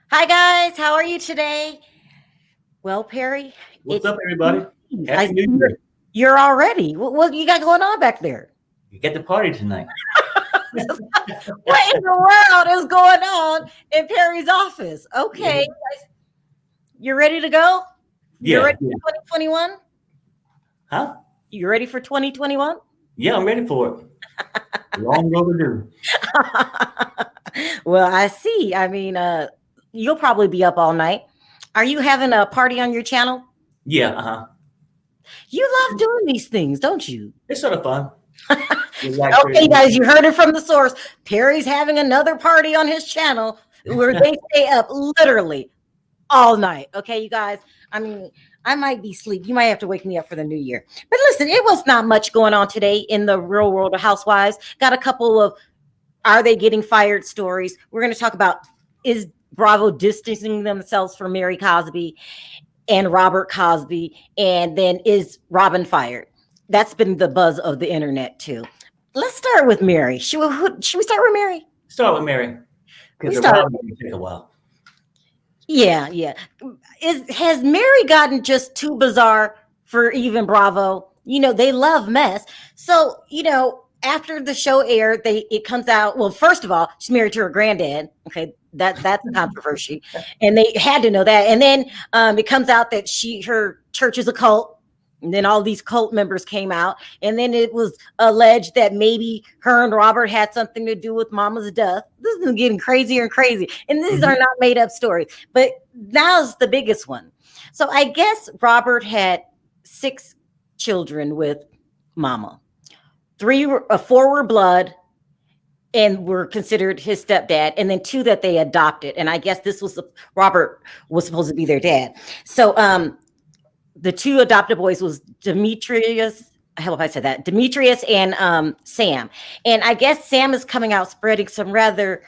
Hi guys, how are you today? Well, Perry, What's it's up, everybody? I Happy see New Year. you're already. What you got going on back there? You get the party tonight. What in the world is going on in Perry's office? Okay, you ready to go? You're Yeah, ready yeah. for 2021? Huh? You ready for 2021? Yeah, I'm ready for it. Long overdue. Well, I see. I mean, you'll probably be up all night. Are you having a party on your channel? Yeah, uh-huh. You love doing these things, don't you? It's sort of fun. Okay, Relaxation. guys, you heard it from the source. Perry's having another party on his channel where they stay up literally all night. Okay, you guys. I mean, I might be asleep. You might have to wake me up for the new year. But listen, it was not much going on today in the real world of housewives. Got a couple of are they getting fired stories. We're going to talk about is Bravo distancing themselves from Mary Cosby and Robert Cosby, and then is Robyn fired? That's been the buzz of the internet too. Let's start with Mary. Should we start with Mary? Start with Mary. We Because the start. round may take a while. Yeah, yeah. Has Mary gotten just too bizarre for even Bravo? You know, they love mess. So, after the show aired, it comes out. Well, first of all, she's married to her granddad. Okay, that's a controversy, and they had to know that. And then it comes out that her church is a cult. And then all these cult members came out, and then it was alleged that maybe her and Robert had something to do with Mama's death. This is getting crazier and crazy, and these are not made up stories. But now's the biggest one. So I guess Robert had 6 children with Mama. 4 were blood and were considered his stepdad, and then 2 that they adopted. And I guess Robert was supposed to be their dad. So the 2 adopted boys was Demetrius. I hope I said that. Demetrius and Sam. And I guess Sam is coming out spreading some rather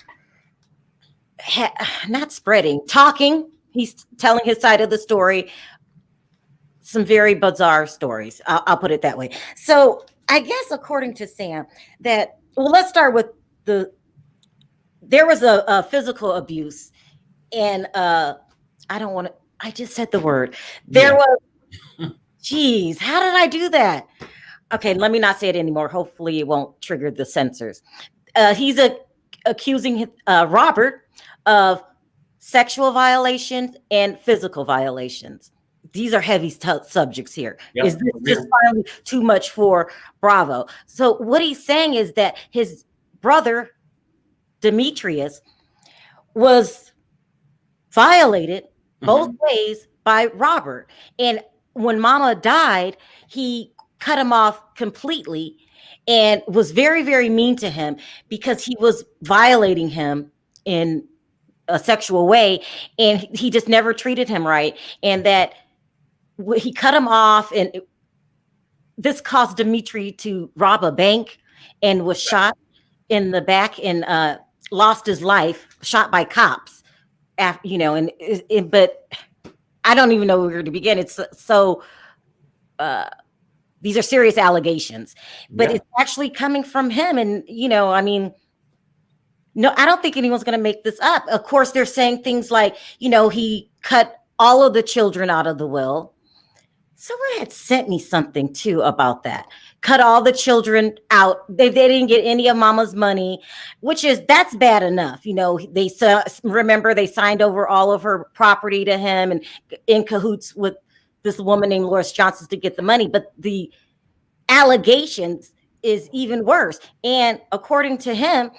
not spreading, talking. He's telling his side of the story. Some very bizarre stories. I'll put it that way. So I guess according to Sam, let's start with there was a physical abuse, and I just said the word. There was. Geez, how did I do that? Okay, let me not say it anymore. Hopefully, it won't trigger the censors. He's accusing Robert of sexual violations and physical violations. These are heavy subjects here. Yep. Is this just finally too much for Bravo? So what he's saying is that his brother, Demetrius, was violated both ways by Robert. And when Mama died, he cut him off completely and was very, very mean to him because he was violating him in a sexual way, and he just never treated him right. And that he cut him off, and this caused Dimitri to rob a bank and was shot in the back and lost his life, shot by cops. But I don't even know where to begin. It's so these are serious allegations, but it's actually coming from him. And, I mean, no, I don't think anyone's going to make this up. Of course, they're saying things like, he cut all of the children out of the will. Someone had sent me something too about that. Cut all the children out. They didn't get any of Mama's money, that's bad enough. Remember they signed over all of her property to him and in cahoots with this woman named Lois Johnson to get the money. But the allegations is even worse. And according to him,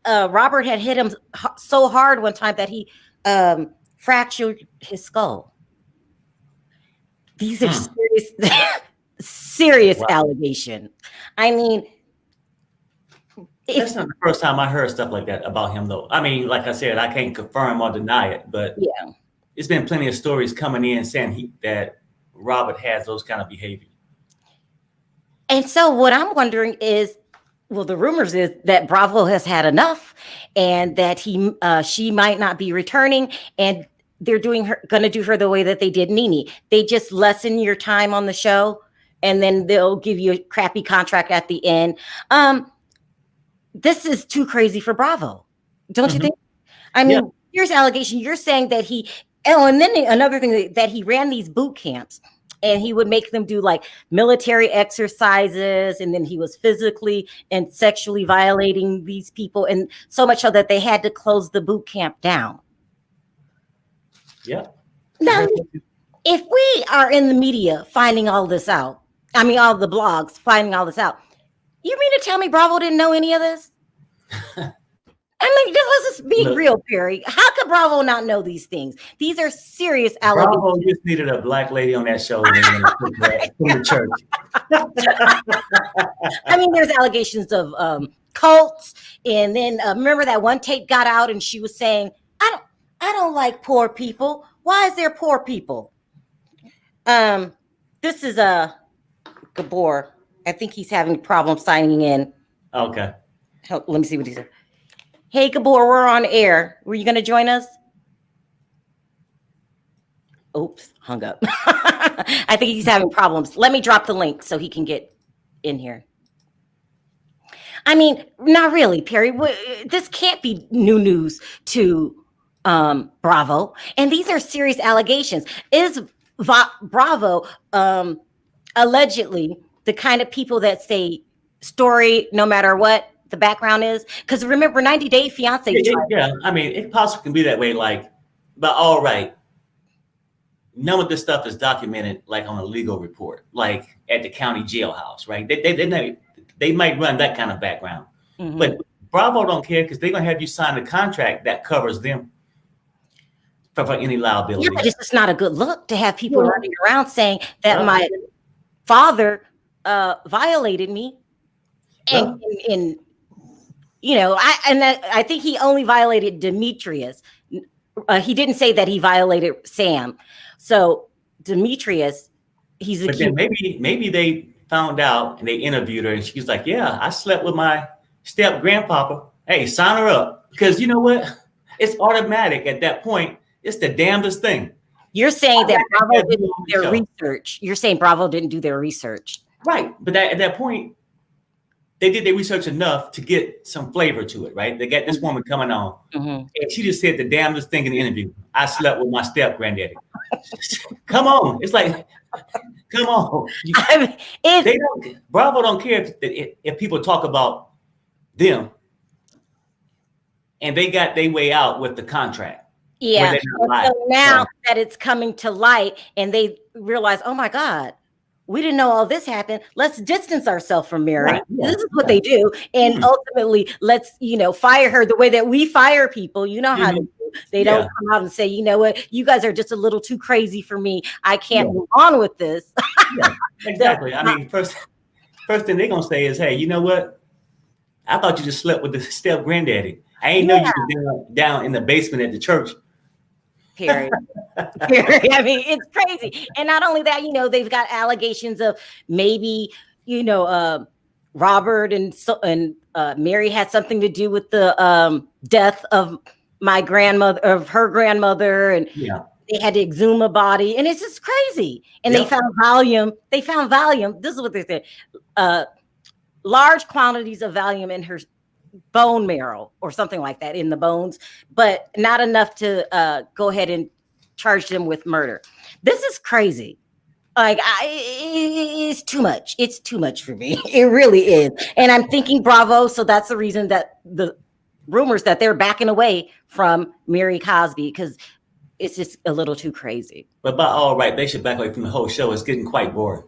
Robert had hit him so hard one time that he fractured his skull. These are serious allegation. I mean, that's not the first time I heard stuff like that about him, though. I mean, like I said, I can't confirm or deny it, but it's been plenty of stories coming in saying that Robert has those kind of behavior. And so what I'm wondering is, well, the rumors is that Bravo has had enough, and that she might not be returning, and they're going to do her the way that they did Nene. They just lessen your time on the show, and then they'll give you a crappy contract at the end. This is too crazy for Bravo, don't you think? I mean, Here's allegation. You're saying that he, oh, and then another thing that he ran these boot camps and he would make them do like military exercises. And then he was physically and sexually violating these people. And so much so that they had to close the boot camp down. Yeah. Now, if we are in the media finding all this out, I mean, all the blogs finding all this out, you mean to tell me Bravo didn't know any of this? I mean, let's just be real, Perry. How could Bravo not know these things? These are serious allegations. Bravo just needed a black lady on that show from the church. I mean, there's allegations of cults, and then remember that one tape got out, and she was saying, "I don't like poor people. Why is there poor people?" This is Gabor. I think he's having problems signing in. Okay. Let me see what he said. Hey, Gabor, we're on air. Were you going to join us? Oops, hung up. I think he's having problems. Let me drop the link so he can get in here. I mean, not really, Perry. This can't be new news to Bravo. And these are serious allegations. Is Bravo allegedly the kind of people that say story no matter what the background is? Because remember, 90 Day Fiance. Yeah, I mean, it possibly can be that way. Like, but all right, none of this stuff is documented like on a legal report, like at the county jailhouse, right? They might run that kind of background, but Bravo don't care because they're gonna have you sign a contract that covers them for any liability. Yeah, but it's just not a good look to have people running around saying that my father violated me, and you know, I think he only violated Demetrius. He didn't say that he violated Sam. So Demetrius, he's a. But then maybe they found out and they interviewed her, and she's like, "Yeah, I slept with my step grandpapa. Hey, sign her up." Because you know what? It's automatic at that point. It's the damnedest thing. You're saying that Bravo didn't do their research. You're saying Bravo didn't do their research. Right. But at that point, they did their research enough to get some flavor to it, right? They got this woman coming on, and she just said the damnedest thing in the interview. I slept with my step granddaddy. Come on. It's like, come on. Bravo don't care if people talk about them and they got their way out with the contract. Yeah. So now that it's coming to light and they realize, oh my God, we didn't know all this happened. Let's distance ourselves from Mary. Right. Yeah. This is what they do. And ultimately, let's, fire her the way that we fire people. You know how to do. They don't come out and say, you know what, you guys are just a little too crazy for me. I can't move on with this. Exactly. I mean, first thing they're going to say is, hey, you know what? I thought you just slept with the step granddaddy. I ain't know you were down in the basement at the church. Period. I mean, it's crazy. And not only that, they've got allegations of maybe, Robert and Mary had something to do with the death of her grandmother, and they had to exhume a body, and it's just crazy. And they found Valium. This is what they said: large quantities of Valium in her bone marrow or something like that, in the bones, but not enough to go ahead and charge them with murder. This is crazy. Like, it's too much. It's too much for me. It really is. And I'm thinking Bravo. So that's the reason that the rumors that they're backing away from Mary Cosby, because it's just a little too crazy. But by all right, they should back away from the whole show. It's getting quite boring.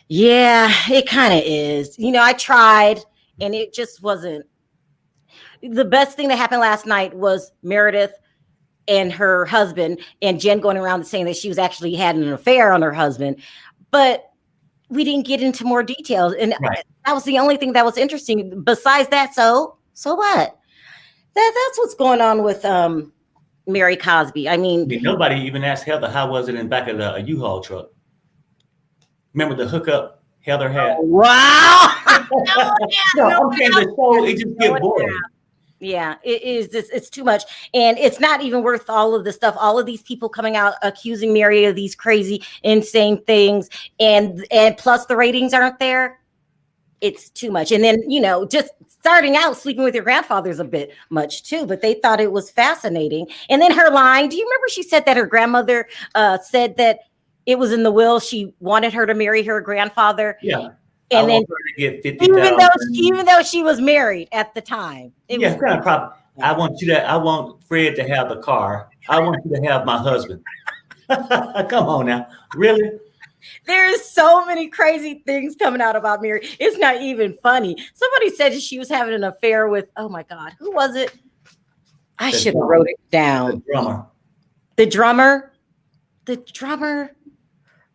Yeah, it kind of is. I tried, and it just wasn't. The best thing that happened last night was Meredith and her husband, and Jen going around saying that she was actually had an affair on her husband, but we didn't get into more details. And that was the only thing that was interesting. Besides that, so what? That's what's going on with Mary Cosby. I mean, nobody even asked Heather how was it in back of the U-Haul truck. Remember the hookup Heather had? Wow! I'm saying the show, it just gets boring. Yeah, it is. It's too much. And it's not even worth all of the stuff. All of these people coming out accusing Mary of these crazy, insane things. And plus the ratings aren't there. it's too much. And then, just starting out sleeping with your grandfather is a bit much too, but they thought it was fascinating. And then her line, do you remember she said that her grandmother said that it was in the will, she wanted her to marry her grandfather? Yeah. And then to get 50,000. even though she was married at the time. It was kind of problem. I want Fred to have the car. I want you to have my husband. Come on now. Really? There's so many crazy things coming out about Mary. It's not even funny. Somebody said she was having an affair with, oh my God, who was it? I should have wrote it down. The drummer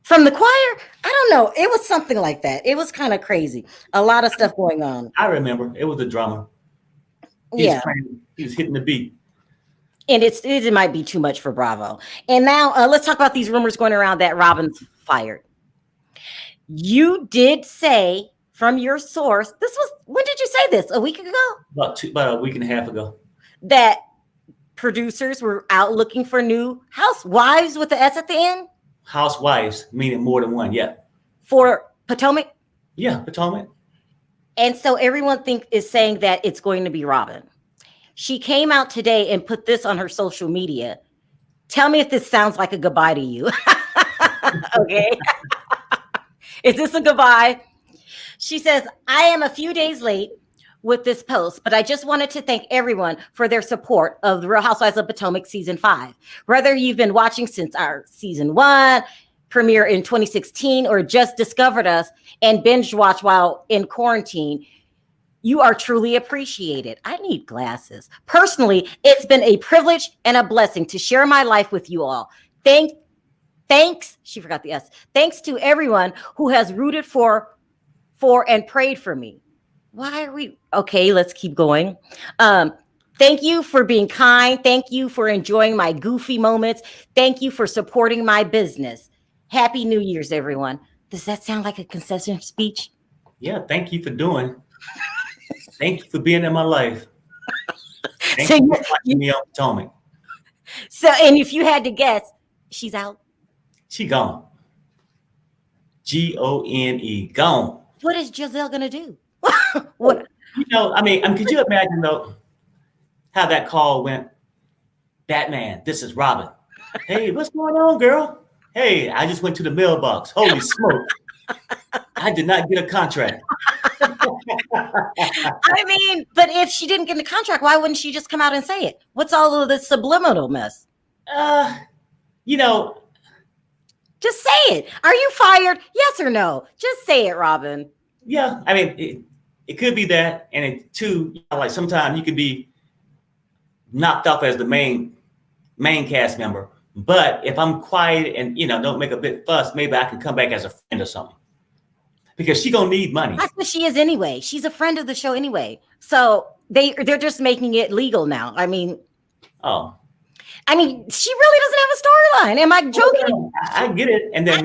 from the choir. I don't know. It was something like that. It was kind of crazy. A lot of stuff going on. I remember it was the drummer. He was hitting the beat. And it might be too much for Bravo. And now let's talk about these rumors going around that Robyn's fired. You did say from your source, when did you say this? A week ago? About a week and a half ago. That producers were out looking for new housewives with the S at the end? Housewives, meaning more than one, yeah. For Potomac? Yeah, Potomac. And so everyone is saying that it's going to be Robyn. She came out today and put this on her social media. Tell me if this sounds like a goodbye to you. Okay. Is this a goodbye? She says, I am a few days late with this post, but I just wanted to thank everyone for their support of The Real Housewives of Potomac season 5. Whether you've been watching since our season 1 premiere in 2016 or just discovered us and binge watch while in quarantine, you are truly appreciated. I need glasses. Personally, it's been a privilege and a blessing to share my life with you all. Thanks. She forgot the S. Thanks to everyone who has rooted for and prayed for me. Why are we okay? Let's keep going. Thank you for being kind. Thank you for enjoying my goofy moments. Thank you for supporting my business. Happy New Year's, everyone. Does that sound like a concession speech? Yeah. Thank you for doing. Thank you for being in my life. Thank So you for watching me on Potomac. So, and if you had to guess, she's out. She gone. Gone. Gone. What is Giselle gonna do? What? Could you imagine though how that call went? Batman, this is Robyn. Hey, what's going on, girl? Hey, I just went to the mailbox. Holy smoke. I did not get a contract. But if she didn't get the contract, why wouldn't she just come out and say it? What's all of this subliminal mess? Just say it. Are you fired? Yes or no? Just say it, Robyn. Yeah, it could be that, and like sometimes you could be knocked off as the main cast member. But if I'm quiet and don't make a big fuss, maybe I can come back as a friend or something. Because she's gonna need money. That's what she is anyway. She's a friend of the show anyway. So they're just making it legal now. She really doesn't have a storyline. Am I joking? I get it. And then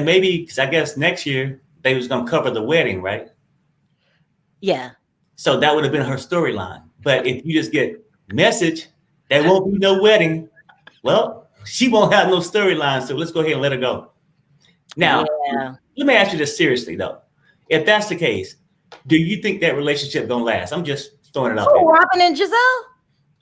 maybe because I guess next year they was gonna cover the wedding, right? Yeah. So that would have been her storyline. But if you just get message, there won't be no wedding. Well, she won't have no storyline. So let's go ahead and let her go. Now, Let me ask you this seriously, though. If that's the case, do you think that relationship gonna last? I'm just throwing it out there. Robyn and Giselle?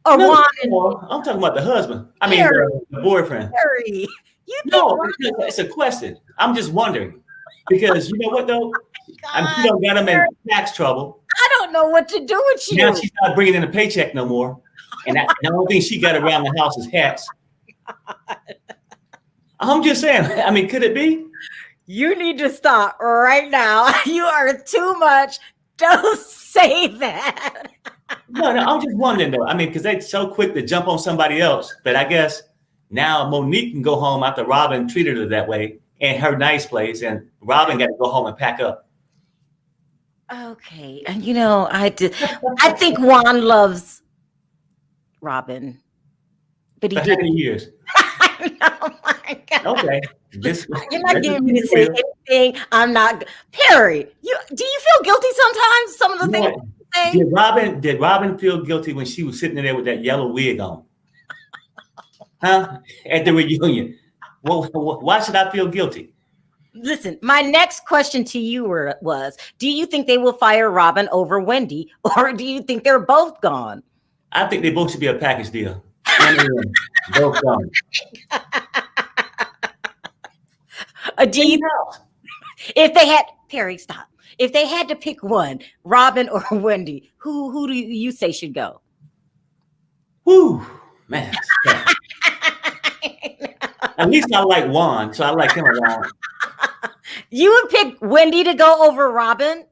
Or I'm talking about the husband. The boyfriend. Harry, it's a question. I'm just wondering. Because you know what, though? She don't got him in tax trouble. I don't know what to do with you. Now she's not bringing in a paycheck no more. And the only thing she got around the house is hats. I'm just saying. Could it be? You need to stop right now. You are too much. Don't say that. No, I'm just wondering though. Because they're so quick to jump on somebody else. But I guess now Monique can go home after Robyn treated her that way in her nice place, and Robyn got to go home and pack up. Okay, and I think Juan loves Robyn, but for how many years? Oh my God. Okay. You're not giving me to say anything. I'm not. Perry, do you feel guilty sometimes? Some of the things you say? Did Robyn feel guilty when she was sitting there with that yellow wig on? Huh? At the reunion. Well, why should I feel guilty? Listen, my next question to you was, do you think they will fire Robyn over Wendy, or do you think they're both gone? I think they both should be a package deal. Both gone. Do you, if they had, Perry, stop. If they had to pick one, Robyn or Wendy, who do you say should go? Whew, man. At least I like Juan, so I like him around. You would pick Wendy to go over Robyn?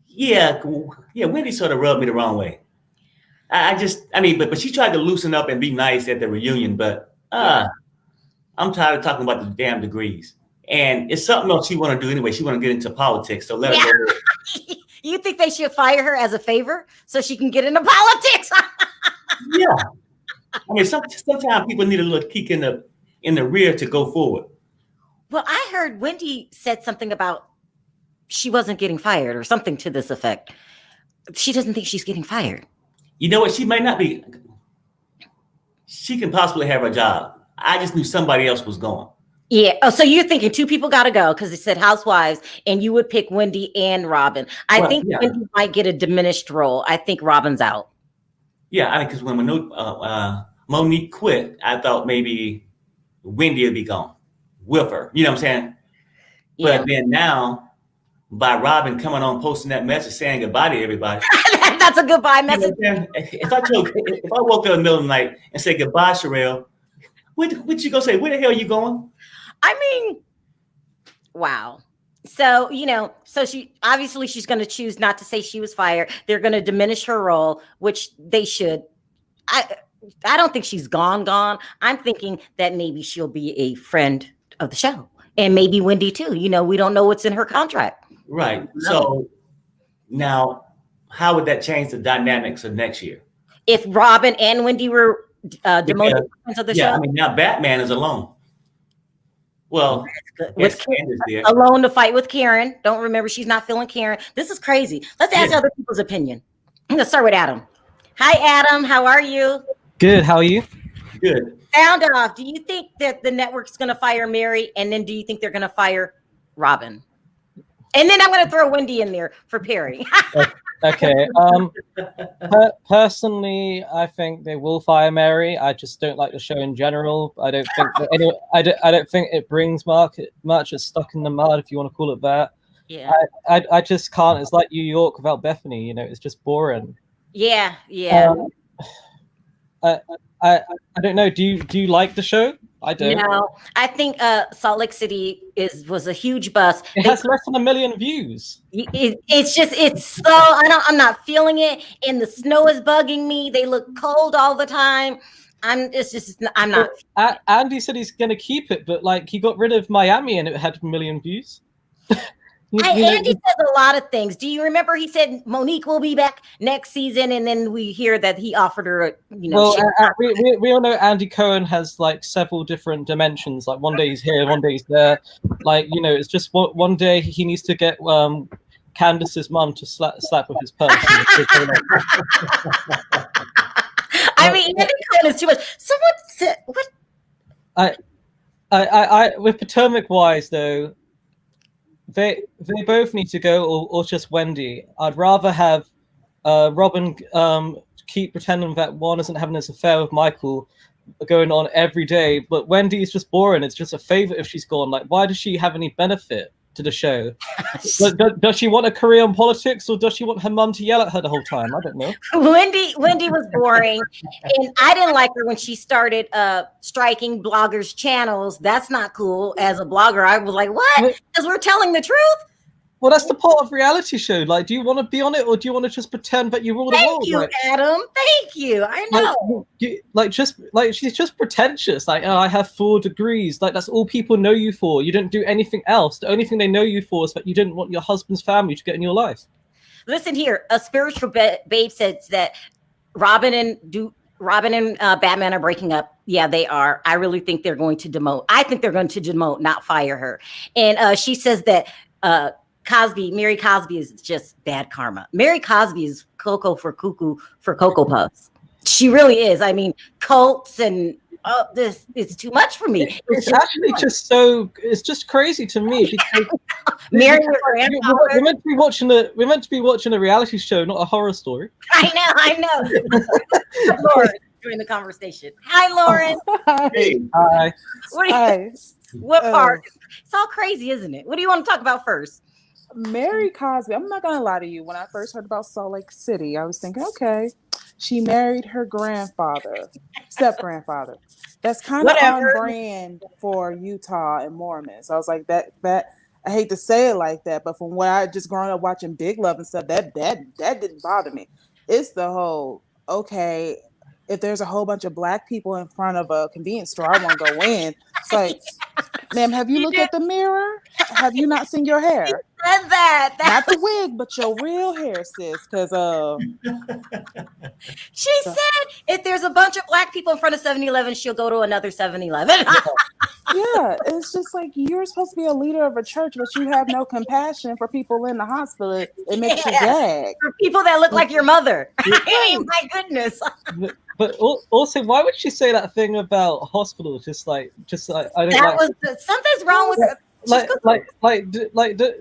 Yeah, Wendy sort of rubbed me the wrong way. But she tried to loosen up and be nice at the reunion, but I'm tired of talking about the damn degrees. And it's something else she want to do anyway. She want to get into politics, so let her go. You think they should fire her as a favor so she can get into politics? Yeah. I mean, sometimes people need a little kick in the rear to go forward. Well, I heard Wendy said something about she wasn't getting fired or something to this effect. She doesn't think she's getting fired. You know what? She might not be. She can possibly have her job. I just knew somebody else was going. Yeah. Oh, so you're thinking two people got to go because they said housewives, and you would pick Wendy and Robyn. I think Wendy might get a diminished role. I think Robyn's out. Yeah, I mean, because when Monique quit, I thought maybe Wendy would be gone with her. You know what I'm saying? Yeah. But then now, by Robyn coming on, posting that message, saying goodbye to everybody. That's a goodbye message. You know, if I woke up in the middle of the night and said goodbye, Sharrell, what you gonna say? Where the hell are you going? I mean, wow. So, she's going to choose not to say she was fired. They're going to diminish her role, which they should. I don't think she's gone. I'm thinking that maybe she'll be a friend of the show, and maybe Wendy too. We don't know what's in her contract. Right. No. So now, how would that change the dynamics of next year? If Robyn and Wendy were demoted of the show? I mean, now Batman is alone. Well, with alone to fight with Karen. Don't remember, she's not feeling Karen. This is crazy. Let's ask other people's opinion. I'm going to start with Adam. Hi, Adam. How are you? Good. How are you? Good. Sound off. Do you think that the network's going to fire Mary? And then do you think they're going to fire Robyn? And then I'm going to throw Wendy in there for Perry. Okay. Personally, I think they will fire Mary. I just don't like the show in general. I don't think that I don't think it brings much. It's stuck in the mud, if you want to call it that. Yeah. I just can't. It's like New York without Bethany. It's just boring. Yeah. I don't know. Do you like the show? I don't. No, I think Salt Lake City was a huge bust. It has less than 1 million views. It's so I'm not feeling it, and the snow is bugging me. They look cold all the time. I'm not. Andy said he's going to keep it, but he got rid of Miami and it had 1 million views. Andy says a lot of things. Do you remember he said Monique will be back next season, and then we hear that he offered her, we all know Andy Cohen has several different dimensions. One day he's here, one day he's there. It's just one day he needs to get Candace's mum to slap with his purse. I mean, Andy Cohen is too much. Someone said what? I with Potomac wise though. They both need to go, or just Wendy. I'd rather have Robyn keep pretending that Juan isn't having this affair with Michael going on every day, but Wendy is just boring. It's just a favor if she's gone. Why does she have any benefit to the show? Does she want a career in politics, or does she want her mum to yell at her the whole time? I don't know. Wendy was boring, and I didn't like her when she started striking bloggers' channels. That's not cool. As a blogger, I was like, what? Because we're telling the truth. Well, that's the part of reality show. Do you want to be on it, or do you want to just pretend that you rule the world? Thank you, Adam. Thank you. I know. She's just pretentious. I have 4 degrees. That's all people know you for. You didn't do anything else. The only thing they know you for is that you didn't want your husband's family to get in your life. Listen here. A spiritual babe says that Robyn and Batman are breaking up. Yeah, they are. I really think they're going to demote. I think they're going to demote, not fire her. And she says that Mary Cosby is just bad karma. Mary Cosby is Coco for cuckoo for Cocoa Puffs. She really is. I mean, cults and oh, this it's too much for me. It's actually just so. It's just crazy to me because Mary, we're meant to be watching a reality show, not a horror story. I know. Lauren, join the conversation. Hi, Lauren. Hi. What part? It's all crazy, isn't it? What do you want to talk about first? Mary Cosby. I'm not gonna lie to you. When I first heard about Salt Lake City, I was thinking, okay, she married her step grandfather. That's kind of on brand for Utah and Mormons. So I was like, that I hate to say it like that, but from what I just grown up watching Big Love and stuff, that didn't bother me. It's the whole, okay, if there's a whole bunch of black people in front of a convenience store, I want to go in. It's like, ma'am, have you looked at the mirror? Have you not seen your hair? Said that. Not the wig, but your real hair, sis. Because she said if there's a bunch of black people in front of 7-Eleven, she'll go to another 7-Eleven. Yeah, it's just like you're supposed to be a leader of a church, but you have no compassion for people in the hospital. It makes you gag. For people that look like your mother. I mean, my goodness. But also, why would she say that thing about hospitals? Just like I don't that like. Was something's wrong with her.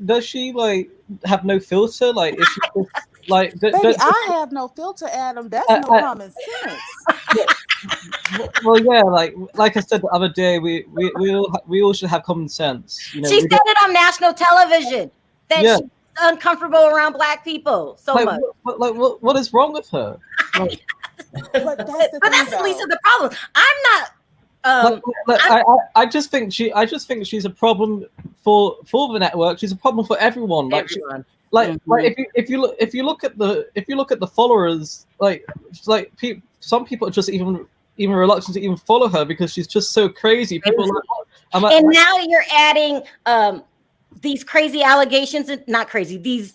Does she like have no filter? Like, is she just, like? Baby, I have no filter, Adam. That's no common sense. Well, yeah, like I said the other day, we all should have common sense. You know, she said it on national television that she's uncomfortable around black people so much. What is wrong with her? Like, but that's at least the problem. I'm not. I just think she's a problem for the network. She's a problem for everyone. Everyone. If you look at the followers, some people are just even reluctant to even follow her because she's just so crazy. People are like, now you're adding these crazy allegations, and not crazy. These.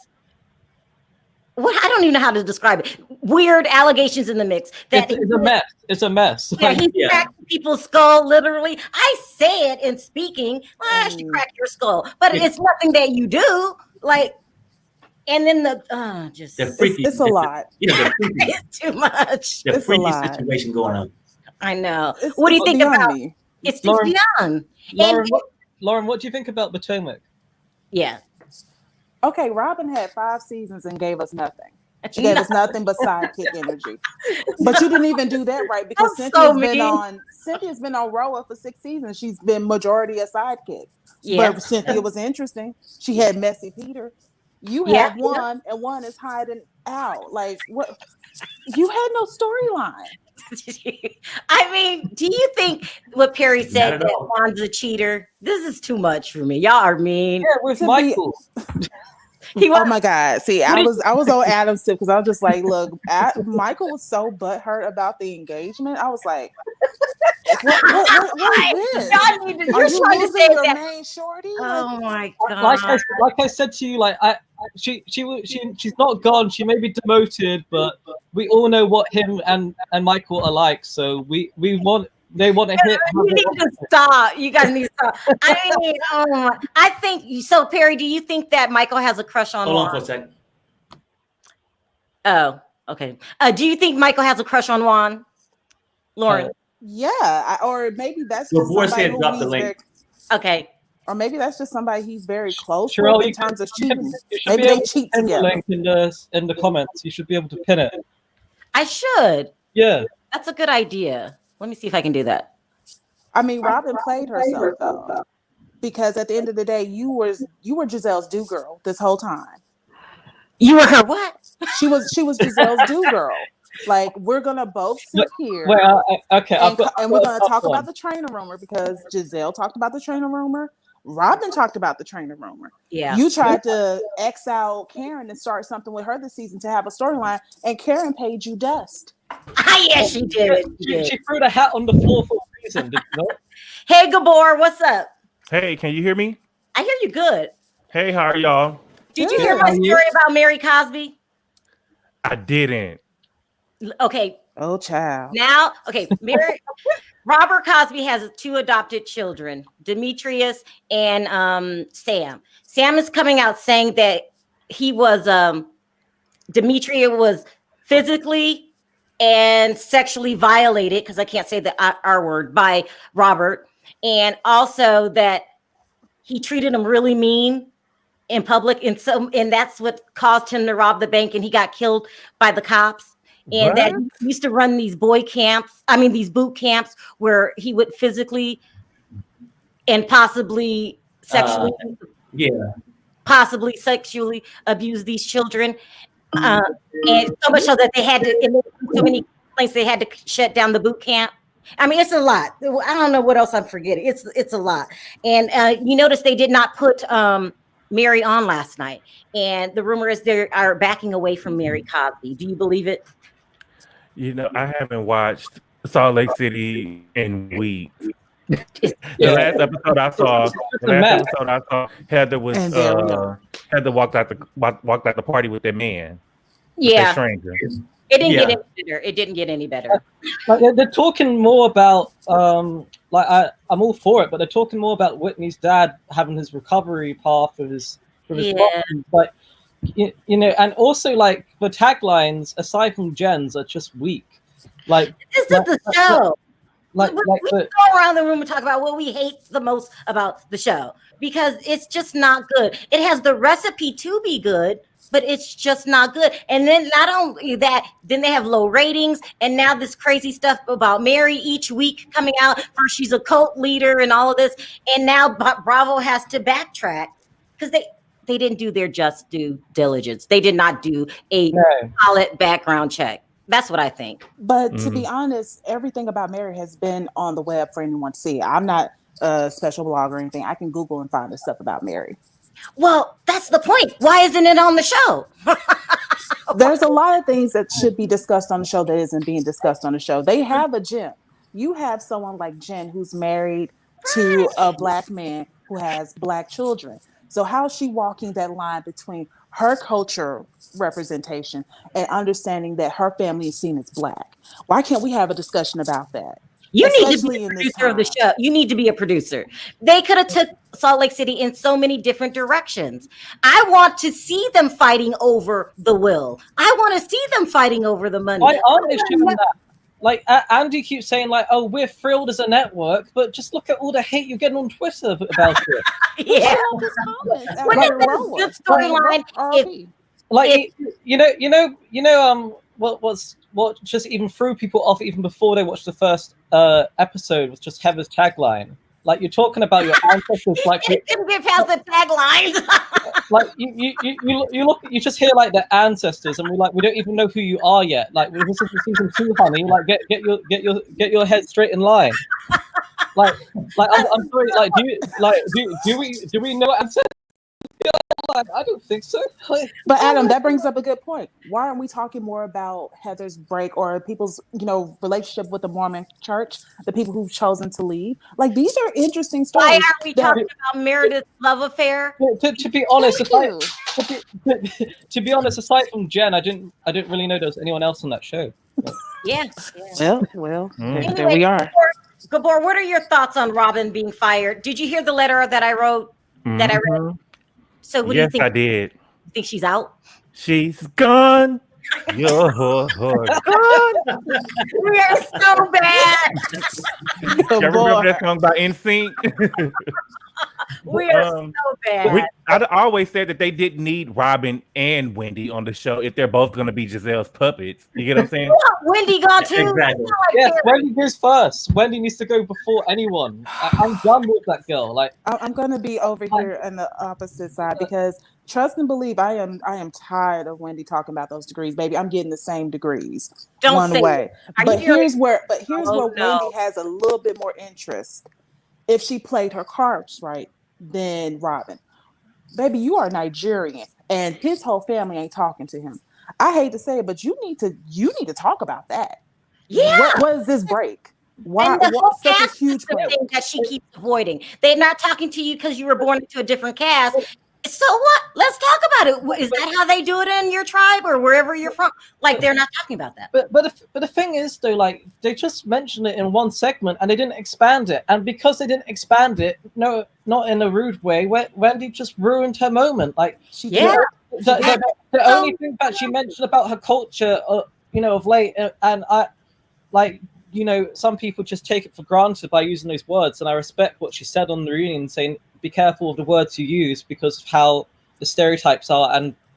I don't even know how to describe it. Weird allegations in the mix. That it's a mess. It's a mess. Yeah, he cracked people's skull, literally. I say it in speaking. She cracked your skull, but it's nothing that you do. Like, and then it's a lot. It's too much. The freaky situation going on. I know. What do you think about? It's too young. Lauren, what do you think about Potomac? Yeah. Okay, Robyn had 5 seasons and gave us nothing. She gave us nothing but sidekick energy. But you didn't even do that right because Cynthia's been on rhoa for 6 seasons. She's been majority a sidekick. Yeah. But Cynthia was interesting. She had Messy Peter. You had one, and one is hiding out. Like, what? You had no storyline. I mean, do you think what Perry said that Juan's a cheater? This is too much for me. Y'all are mean. Yeah, with Michael. Oh my God! See, I was on Adam's tip because I was just like, look, Michael was so butthurt about the engagement. I was like, what is this? Are you losing your main shorty? Oh my God! Like I said to you, she's not gone. She may be demoted, but we all know what him and Michael are like. So they want to hit. You need to stop. You guys need to stop. I mean, I think so. Perry, do you think that Michael has a crush on? Hold on for a second. Oh, okay. Do you think Michael has a crush on Juan? Lauren? Yeah, or maybe that's just somebody said drop the link. Okay. Or maybe that's just somebody he's very close Sharrell, with in terms of cheating. Maybe they cheat together. Link in the comments. You should be able to pin it. I should. Yeah. That's a good idea. Let me see if I can do that. I mean, Robyn played herself though, because at the end of the day, you were Giselle's do girl this whole time. You were her what? She was Giselle's do girl. Like, we're gonna both sit here. Okay. And we're gonna talk about the trainer rumor because Giselle talked about the trainer rumor. Robyn talked about the trainer rumor. Yeah. You tried to X out Karen and start something with her this season to have a storyline, and Karen paid you dust. Yes, she did. She threw the hat on the floor for a reason, did you know? Hey, Gabor, what's up? Hey, can you hear me? I hear you good. Hey, how are y'all? Did you hear my story about Mary Cosby? I didn't. Okay. Oh, child. Now, okay, Mary Robert Cosby has 2 adopted children, Demetrius and Sam. Sam is coming out saying that he was Demetria was physically and sexually violated, because I can't say the R word, by Robert, and also that he treated him really mean in public, and that's what caused him to rob the bank, and he got killed by the cops. And that he used to run these these boot camps where he would physically and possibly sexually abuse these children, and so much so that they had to, in so many complaints, they had to shut down the boot camp. I mean, it's a lot. I don't know what else I'm forgetting. It's a lot. And you notice they did not put Mary on last night, and the rumor is they are backing away from Mary Cosby. Do you believe it? You know, I haven't watched Salt Lake City in weeks. The last episode I saw, Heather walked out the party with that man. Yeah, that stranger. It didn't get any better. It didn't get any better. Like they're talking more about I'm all for it, but they're talking more about Whitney's dad having his recovery path for his problems. But you know, and also like the taglines aside from Jen's are just weak. Like this is the show. We go around the room and talk about what we hate the most about the show, because it's just not good. It has the recipe to be good, but it's just not good. And then not only that, then they have low ratings, and now this crazy stuff about Mary each week coming out. First she's a cult leader and all of this, and now Bravo has to backtrack because they didn't do their just due diligence. They did not do a solid background check. That's what I think. But to be honest, everything about Mary has been on the web for anyone to see. I'm not a special blogger or anything. I can Google and find the stuff about Mary. Well, that's the point. Why isn't it on the show? There's a lot of things that should be discussed on the show that isn't being discussed on the show. They have a Jen. You have someone like Jen who's married to a Black man who has Black children. So how is she walking that line between her culture representation and understanding that her family is seen as Black? Why can't we have a discussion about that? You need to be a producer of the show. You need to be a producer. They could have took Salt Lake City in so many different directions. I want to see them fighting over the will. I want to see them fighting over the money. Why aren't they shooting that? Like Andy keeps saying, like, "Oh, we're thrilled as a network," but just look at all the hate you're getting on Twitter about it. Yeah, good storyline. What just even threw people off even before they watched the first episode was just Heather's tagline. Like, you're talking about your ancestors, like it didn't get past the taglines. Like you look, you just hear like the ancestors, and we don't even know who you are yet. Like, this is season 2, honey. Like, get your head straight in line. Like I'm sorry. Like, do we know ancestors? I don't think so. But Adam, that brings up a good point. Why aren't we talking more about Heather's break or people's, relationship with the Mormon church, the people who've chosen to leave? Like, these are interesting stories. Why aren't we talking about Meredith's love affair? To be honest, to be honest, aside from Jen, I didn't really know there was anyone else on that show. Yeah. Well, anyway, there we are. Gabor, what are your thoughts on Robyn being fired? Did you hear the letter that I wrote? That I read? So what do you think? Yes, I did. You think she's out? She's gone. You're gone. We are so bad. You remember that song by NSYNC? We are so bad. I always said that they didn't need Robyn and Wendy on the show if they're both going to be Giselle's puppets. You get what I'm saying? Wendy gone too. Exactly. Yes, Wendy goes first. Wendy needs to go before anyone. I'm done with that girl. Like, I'm going to be over here on the opposite side because trust and believe, I am tired of Wendy talking about those degrees, baby. I'm getting the same degrees. Don't one way. But here's where no. Wendy has a little bit more interest. If she played her cards right, than Robyn. Baby, you are Nigerian, and his whole family ain't talking to him. I hate to say it, but you need to talk about that. Yeah. What is this break? Why such a huge break that she keeps avoiding? They're not talking to you because you were born into a different caste. So what? Let's talk about it. Is that how they do it in your tribe or wherever you're from? Like, they're not talking about that. But the thing is, though, like, they just mentioned it in one segment and they didn't expand it. And because they didn't expand it, no, not in a rude way, Wendy just ruined her moment. Like, The only thing that she mentioned about her culture, of late, and I like, some people just take it for granted by using those words, and I respect what she said on the reunion, saying be careful of the words you use because of how the stereotypes are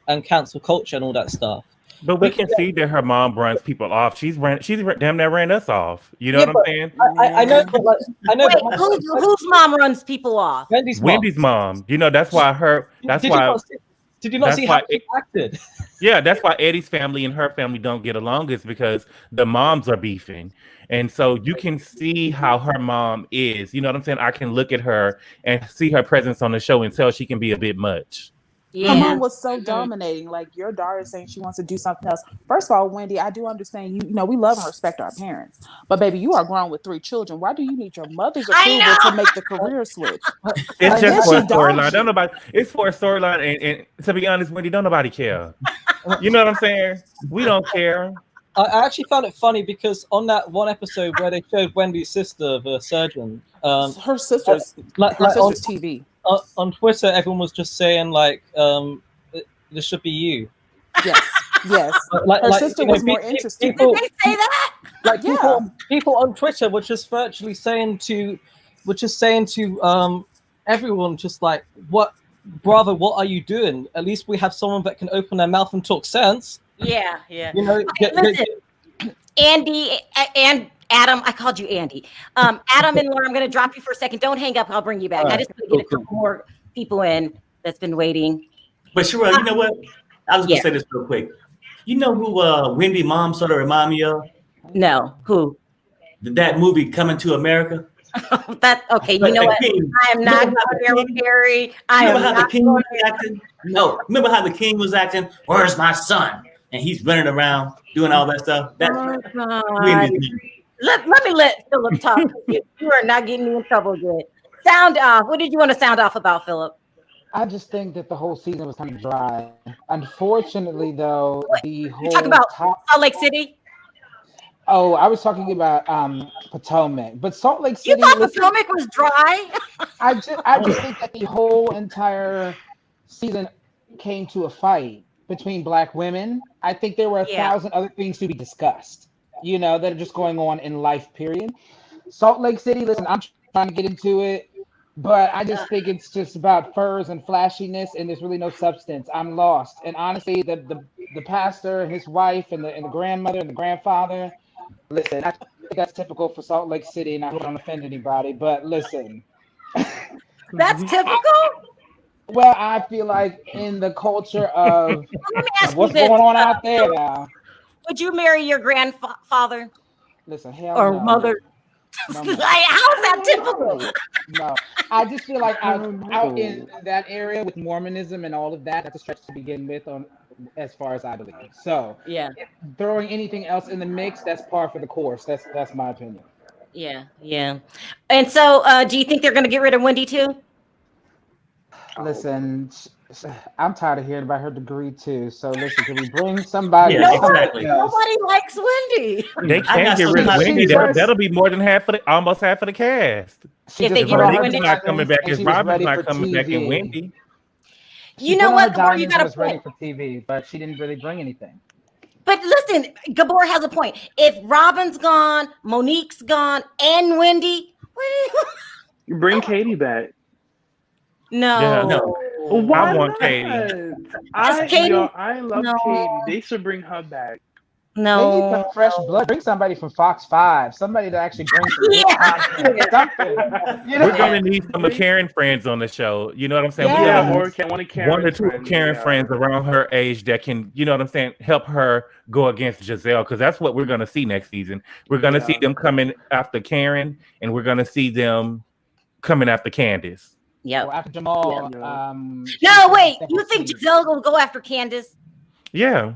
and cancel culture and all that stuff. But we can see that her mom runs people off. She's damn near ran us off. You know what I'm saying? I know. But I know. Wait, whose mom runs people off? Wendy's mom. That's why her. That's why. Did you not see how she acted? Yeah, that's why Eddie's family and her family don't get along, is because the moms are beefing. And so you can see how her mom is. You know what I'm saying? I can look at her and see her presence on the show and tell she can be a bit much. Yeah. Her mom was so dominating. Like, your daughter is saying she wants to do something else. First of all, Wendy, I do understand you. We love and respect our parents, but baby, you are grown with 3 children. Why do you need your mother's approval to make the career switch? It's just for a storyline. Don't nobody. It's for a storyline, and to be honest, Wendy, don't nobody care. You know what I'm saying? We don't care. I actually found it funny because on that one episode where they showed Wendy's sister, the surgeon, her sister's TV. On Twitter, everyone was just saying like, "This should be you." Yes. Her sister was more interesting. Did they say that? Like, people on Twitter were just virtually saying to everyone, just like, "What, brother? What are you doing? At least we have someone that can open their mouth and talk sense." Yeah. Okay, listen, Andy and Adam, I called you Andy. Adam and Laura, I'm going to drop you for a second. Don't hang up. I'll bring you back. I just want to get a couple more people in that's been waiting. But Sharrell, you know what? I was going to say this real quick. You know who Wendy mom sort of remind me of? No. Who? That movie Coming to America. Okay. You know what? I am not going there with Harry. Remember how the king was acting? No. Remember how the king was acting? Where's my son? And he's running around doing all that stuff. That's Wendy's. Let me let Philip talk. You are not getting me in trouble again. Sound off. What did you want to sound off about, Philip? I just think that the whole season was kind of dry. Unfortunately, though, the whole talk about Salt Lake City. Oh, I was talking about Potomac, but Salt Lake City. You thought Potomac was dry? I just think that the whole entire season came to a fight between Black women. I think there were 1,000 other things to be discussed, that are just going on in life, period. Salt Lake City, listen, I'm trying to get into it, but I just think it's just about furs and flashiness, and there's really no substance. I'm lost. And honestly, the pastor and his wife and the grandmother and the grandfather, listen, I think that's typical for Salt Lake City, and I hope I don't offend anybody, but listen. That's typical? Well, I feel like in the culture of what's going on out there now. Would you marry your grandfather? Listen, hell or no. Mother? No. Like, how is that typical? No, I just feel like out in that area with Mormonism and all of that, that's a stretch to begin with, as far as I believe. So, throwing anything else in the mix, that's par for the course. That's my opinion. Yeah. And so, do you think they're going to get rid of Wendy too? Listen, I'm tired of hearing about her degree too. So listen, can we bring somebody? Exactly. Nobody likes Wendy. They can't get rid of Wendy. That'll be more than almost half of the cast. If they get rid of Wendy, not coming back. If Robyn's not coming back in Wendy. You know what? Gabor, you got a point. Ready for TV, but she didn't really bring anything. But listen, Gabor has a point. If Robyn's gone, Monique's gone, and Wendy, you bring Katie back. No. Yeah, no. Why I want not? Katie. I love Katie. They should bring her back. No. They need some fresh blood. Bring somebody from Fox 5. Somebody that actually brings something. We're gonna need some Karen friends on the show. You know what I'm saying? Yeah. One or two Karen friends around her age that can, you know what I'm saying, help her go against Giselle, because that's what we're gonna see next season. We're gonna see them coming after Karen, and we're gonna see them coming after Candace. Or after Jamal. No, wait. You think Giselle will go after Candace? Yeah.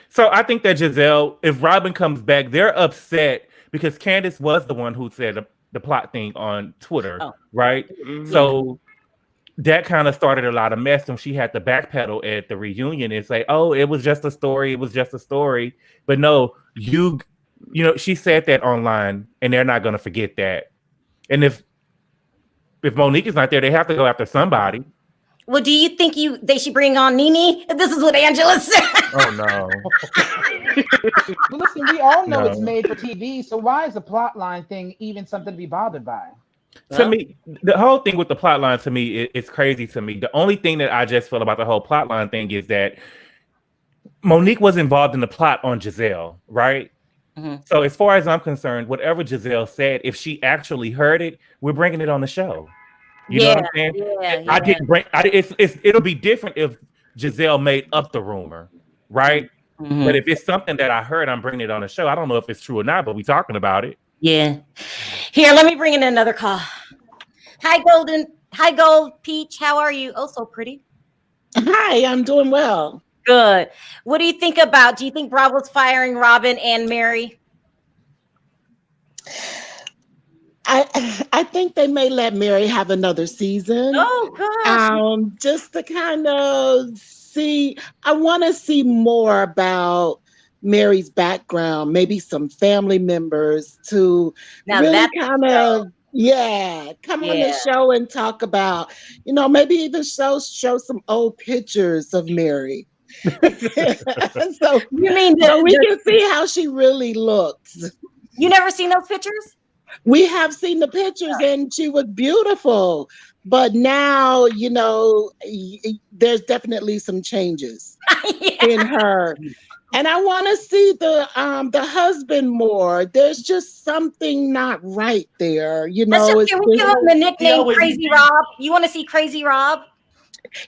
So I think that Giselle, if Robyn comes back, they're upset because Candace was the one who said the plot thing on Twitter, right? Mm-hmm. So that kind of started a lot of mess, and she had to backpedal at the reunion and say, "Oh, it was just a story. It was just a story." But no, you know, she said that online, and they're not going to forget that. And if Monique is not there, they have to go after somebody. Well, do you think they should bring on Nene? This is what Angela said. Oh no. But listen, we all know No. it's made for TV, so why is the plot line thing even something to be bothered by? To me, the whole thing with the plot line to me is crazy to me. The only thing that I just feel about the whole plot line thing is that Monique was involved in the plot on Giselle, right? Mm-hmm. So as far as I'm concerned, whatever Giselle said, if she actually heard it, we're bringing it on the show. You know what I'm saying? Yeah. I didn't bring. It'll be different if Giselle made up the rumor, right? Mm-hmm. But if it's something that I heard, I'm bringing it on the show. I don't know if it's true or not, but we're talking about it. Yeah. Here, let me bring in another call. Hi, Gold Peach. How are you? Oh, so pretty. Hi, I'm doing well. Good. What do you think about? Do you think Bravo's firing Robyn and Mary? I think they may let Mary have another season. Oh, gosh. Just to kind of see. I want to see more about Mary's background, maybe some family members to really kind of come on the show and talk about, maybe even show some old pictures of Mary. So you mean we can see how she really looks. You never seen those pictures? We have seen the pictures and she was beautiful, but now, there's definitely some changes in her. And I want to see the husband more. There's just something not right there. Can we give him the nickname Crazy Rob? You want to see Crazy Rob?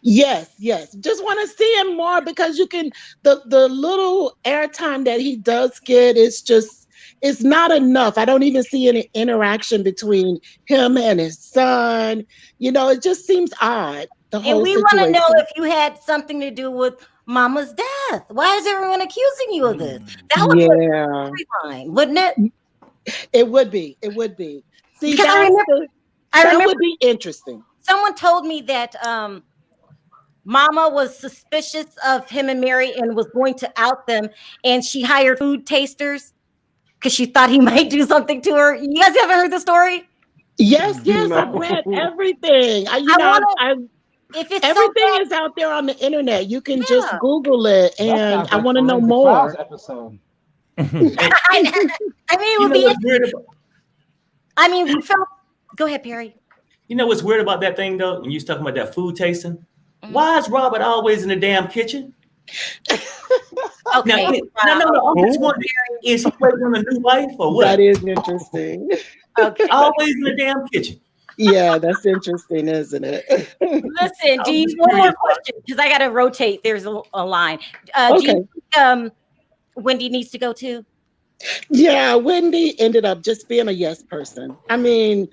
Yes. Just want to see him more because you can, the little airtime that he does get is just, it's not enough. I don't even see any interaction between him and his son. It just seems odd. And we want to know if you had something to do with Mama's death. Why is everyone accusing you of this? That would be storyline, wouldn't it? It would be. See, that would be interesting. Someone told me that Mama was suspicious of him and Mary and was going to out them, and she hired food tasters because she thought he might do something to her. You guys haven't heard the story? Yes, no. I've read everything. If it's everything is out there on the internet, you can just Google it, and I want to know more. Episode. I mean, it would be. I mean, go ahead, Perry. You know what's weird about that thing though? When you're talking about that food tasting, why is Robert always in the damn kitchen? Okay. No. I'm just wondering, is he waiting on a new wife or what? That is interesting. Okay. Always in the damn kitchen. Yeah, that's interesting, isn't it? Listen, one more question because I got to rotate. There's a line. Do you think Wendy needs to go too? Yeah, Wendy ended up just being a yes person. I mean,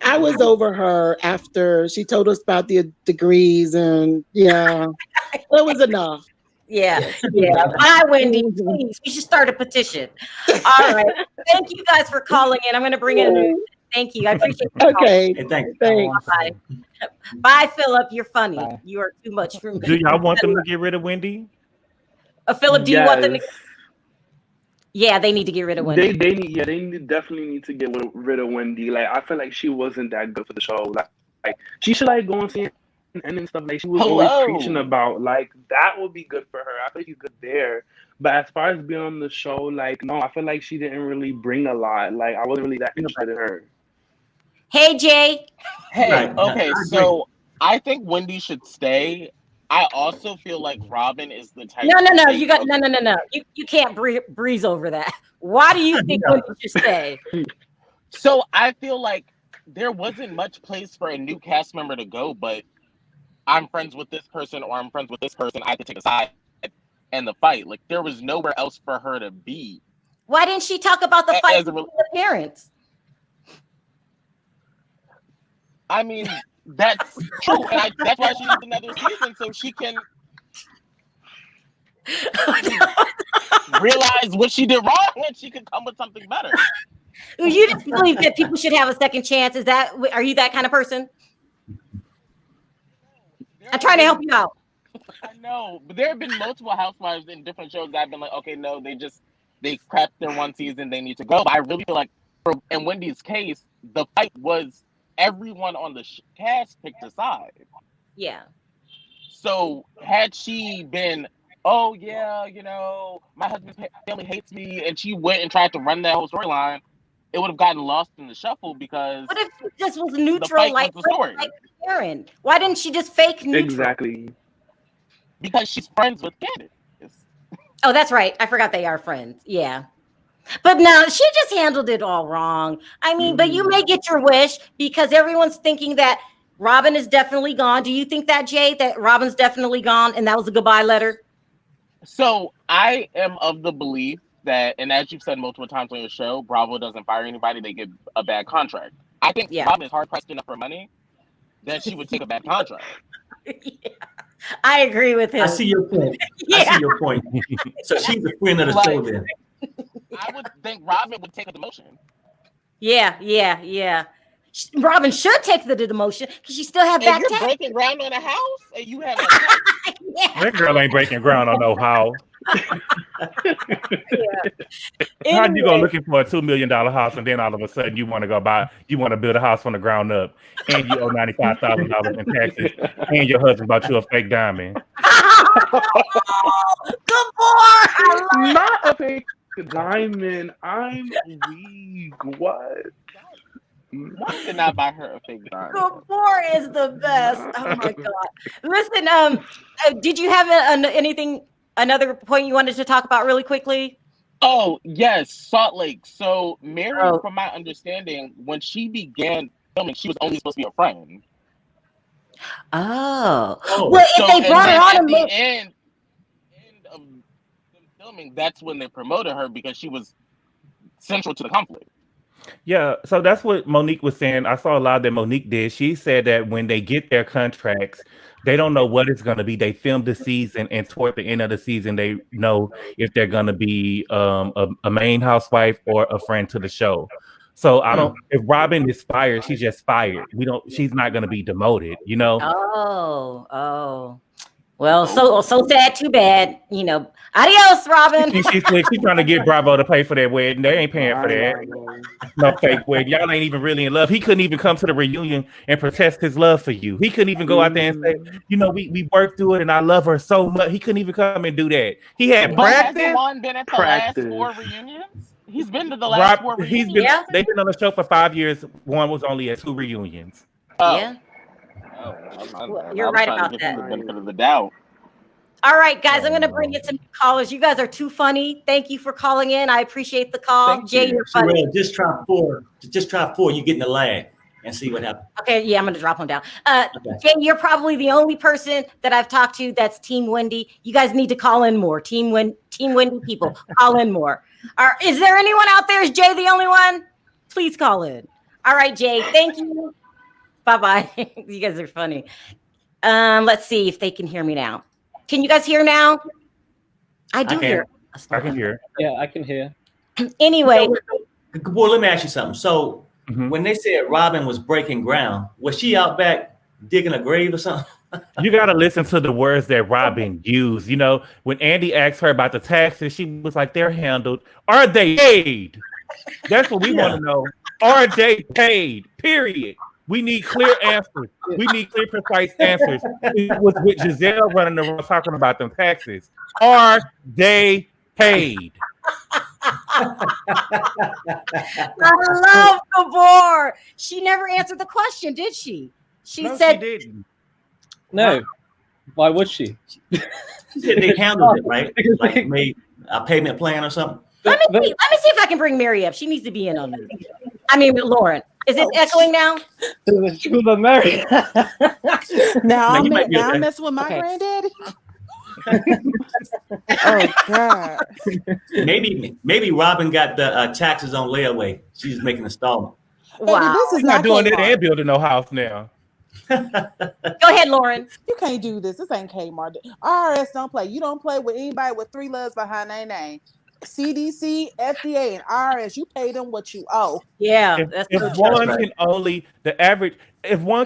I was over her after she told us about the degrees, and it was enough. Yeah. Bye, Wendy. Please, we should start a petition. All right. Thank you guys for calling in. I'm going to bring in. Thank you. I appreciate it. Okay. Thanks. Bye. Bye, Philip. You're funny. Bye. You are too much for me. Do y'all want them to get rid of Wendy? Philip, do you want them to? Yeah, they need to get rid of Wendy. They definitely need to get rid of Wendy. Like, I feel like she wasn't that good for the show. Like she should go and see and stuff. Like she was always preaching about like that would be good for her. I feel like she's good there. But as far as being on the show, like no, I feel like she didn't really bring a lot. Like I wasn't really that interested in her. Hey Jay. Hey, okay, so I think Wendy should stay. I also feel like Robyn is the type. No. You got no. You can't breeze over that. Why do you think Wendy should stay? So I feel like there wasn't much place for a new cast member to go, but I'm friends with this person or I'm friends with this person. I have to take a side and the fight. Like there was nowhere else for her to be. Why didn't she talk about the fight with the parents? I mean, that's true. And that's why she needs another season so she can realize what she did wrong and she can come with something better. You just believe that people should have a second chance? Are you that kind of person? I'm trying to help you out. I know, but there have been multiple housewives in different shows that I've been like, okay, no, they crapped their one season, they need to go. But I really feel like, in Wendy's case, the fight was everyone on the cast picked a side. Yeah. So had she been, oh yeah, you know, my husband's family hates me, and she went and tried to run that whole storyline, it would have gotten lost in the shuffle because what if she just was neutral, like Karen? Why didn't she just fake neutral? Exactly. Because she's friends with Candace. Oh, that's right. I forgot they are friends. Yeah. But no, she just handled it all wrong. I mean, but you may get your wish because everyone's thinking that Robyn is definitely gone. Do you think that, Jay, that Robyn's definitely gone and that was a goodbye letter? So I am of the belief that, and as you've said multiple times on your show, Bravo doesn't fire anybody, they get a bad contract. I think Robyn is hard pressed enough for money that she would take a bad contract. Yeah, I agree with him. I see your point. I see your point. So she's a friend of the show then. I would think Robyn would take a demotion. Yeah. Robyn should take the demotion because she still have back. You're breaking ground on a house, and you have. That girl ain't breaking ground on no house. How you go looking for a $2 million house and then all of a sudden you want to build a house from the ground up and you owe $95,000 in taxes and your husband bought you a fake diamond? Good boy. Not a fake diamond. I'm weak. What? Why did not buy her a fake diamond? Gabor is the best. Oh my god! Listen, did you have another point you wanted to talk about really quickly? Oh yes, Salt Lake. So Mary, from my understanding, when she began filming, she was only supposed to be a friend. Oh. Well, if they brought her on at the end of filming, that's when they promoted her because she was central to the conflict. Yeah, so that's what Monique was saying. I saw a lot that Monique did. She said that when they get their contracts, they don't know what it's going to be. They filmed the season, and toward the end of the season, they know if they're going to be a main housewife or a friend to the show. So I don't. If Robyn is fired, she's just fired. She's not going to be demoted. You know. Oh. Well, so sad. Too bad. You know. Adios, Robyn. She's trying to get Bravo to pay for that wedding. They ain't paying for that. No fake wedding. Y'all ain't even really in love. He couldn't even come to the reunion and protest his love for you. He couldn't even go out there and say, you know, we worked through it and I love her so much. He couldn't even come and do that. He had practice. Has Juan been at the last 4 reunions? He's been to the last 4 reunions. They've been on the show for 5 years. One was only at 2 reunions. Yeah. You're right about that. The benefit of the doubt. All right, guys, I'm going to bring it to callers. You guys are too funny. Thank you for calling in. I appreciate the call. Jay, you're funny. Sharrell, just try 4. Just try 4. You get in the lag and see what happens. Okay, yeah, I'm going to drop him down. Jay, you're probably the only person that I've talked to that's Team Wendy. You guys need to call in more. Team Wendy people, call in more. Is there anyone out there? Is Jay the only one? Please call in. All right, Jay, thank you. Bye-bye. You guys are funny. Let's see if they can hear me now. Can you guys hear now? I hear. I can hear. Yeah, I can hear. Anyway. Well, let me ask you something. So when they said Robyn was breaking ground, was she out back digging a grave or something? You got to listen to the words that Robyn used. You know, when Andy asked her about the taxes, she was like, they're handled. Are they paid? That's what we want to know. Are they paid? Period. We need clear answers. We need clear, precise answers. It was with Giselle running around talking about them taxes. Are they paid? I love Gabor. She never answered the question, did she? She said she didn't. No. Why would she? She said they handled it, right? Like made a payment plan or something. Let me see if I can bring Mary up. She needs to be in on this. I mean, Lauren. Is it echoing now? Mary. Now I'm messing with my granddaddy. Oh God. Maybe Robyn got the taxes on layaway. She's making an installment. Wow. Baby, this is not doing it and building no house now. Go ahead, Lauren. You can't do this. This ain't Kmart. IRS don't play. You don't play with anybody with 3 loves behind their name. CDC, FDA, and IRS, you pay them what you owe. Yeah, if one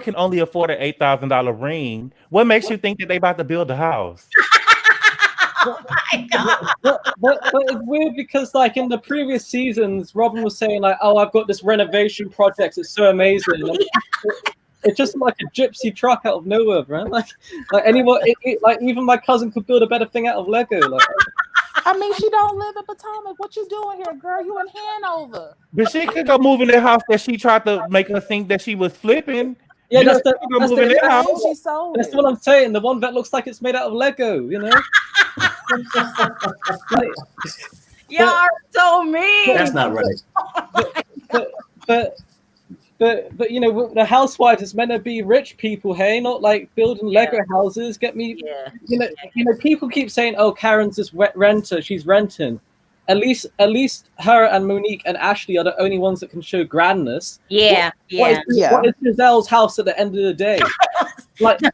can only afford an $8,000 ring, what makes you think that they about to build a house? Oh my God. But it's weird because, like, in the previous seasons, Robyn was saying, like, "Oh, I've got this renovation project. It's so amazing." it's just like a gypsy truck out of nowhere, man. Like anyone, like even my cousin could build a better thing out of Lego. Like, I mean, she don't live in Potomac. What you doing here, girl? You in Hanover. But she could go move in the house that she tried to make her think that she was flipping. Yeah, that's the house. She sold That's it. what I'm saying. The one that looks like it's made out of Lego, you know. Y'all are so mean. That's not right. But you know, the housewives is meant to be rich people, hey, not like building Lego houses. Get me, you know, people keep saying, "Oh, Karen's this renter, she's renting." At least her and Monique and Ashley are the only ones that can show grandness. Yeah, What is Giselle's house at the end of the day? like a